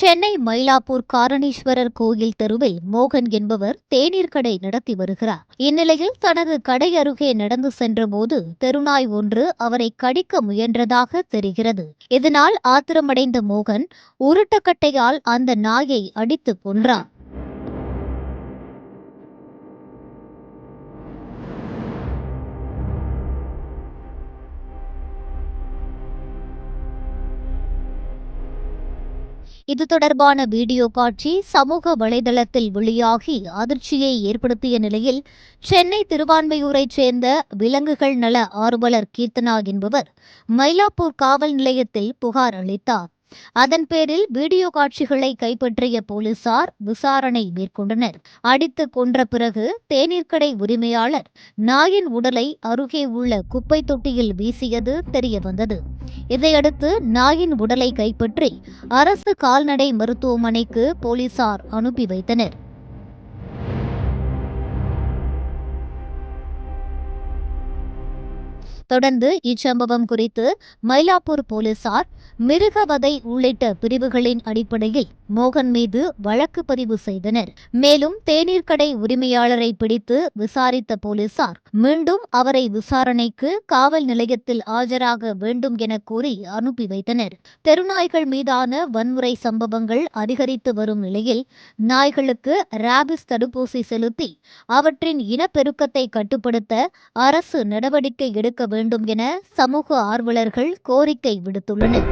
சென்னை மயிலாப்பூர் காரணீஸ்வரர் கோயில் தெருவில் மோகன் என்பவர் தேநீர் கடை நடத்தி வருகிறார். இந்நிலையில் தனது கடை அருகே நடந்து சென்றபோது தெருநாய் ஒன்று அவரை கடிக்க முயன்றதாக தெரிகிறது. இதனால் ஆத்திரமடைந்த மோகன் உருட்டக்கட்டையால் அந்த நாயை அடித்து கொன்றார். இது தொடர்பான வீடியோ காட்சி சமூக வலைதளத்தில் வெளியாகி அதிர்ச்சியை ஏற்படுத்திய நிலையில் சென்னை திருவான்மையூரைச் சேர்ந்த விலங்குகள் நல ஆர்வலர் கீர்த்தனா என்பவர் மயிலாப்பூர் காவல் நிலையத்தில் புகார் அளித்தார். அதன் பேரில் வீடியோ காட்சிகளை கைப்பற்றிய போலீசார் விசாரணை மேற்கொண்டனர். அடித்து கொன்ற பிறகு தேநீர் கடை உரிமையாளர் நாயின் உடலை அருகே உள்ள குப்பை தொட்டியில் வீசியது தெரியவந்தது. இதையடுத்து நாயின் உடலை கைப்பற்றி அரசு கால்நடை மருத்துவமனைக்கு போலீசார் அனுப்பி வைத்தனர். தொடர்ந்து இச்சம்பவம் குறித்து மயிலாப்பூர் போலீசார் மிருகவதை உள்ளிட்ட பிரிவுகளின் அடிப்படையில் மோகன் மீது வழக்கு பதிவு செய்தனர். மேலும் தேநீர் கடை உரிமையாளரை பிடித்து விசாரித்த போலீசார் மீண்டும் அவரை விசாரணைக்கு காவல் நிலையத்தில் ஆஜராக வேண்டும் என கூறி அனுப்பி வைத்தனர். தெருநாய்கள் மீதான வன்முறை சம்பவங்கள் அதிகரித்து வரும் நிலையில் நாய்களுக்கு ராபிஸ் தடுப்பூசி செலுத்தி அவற்றின் இனப்பெருக்கத்தை கட்டுப்படுத்த அரசு நடவடிக்கை எடுக்க வேண்டும் என சமூக ஆர்வலர்கள் கோரிக்கை விடுத்துள்ளனர்.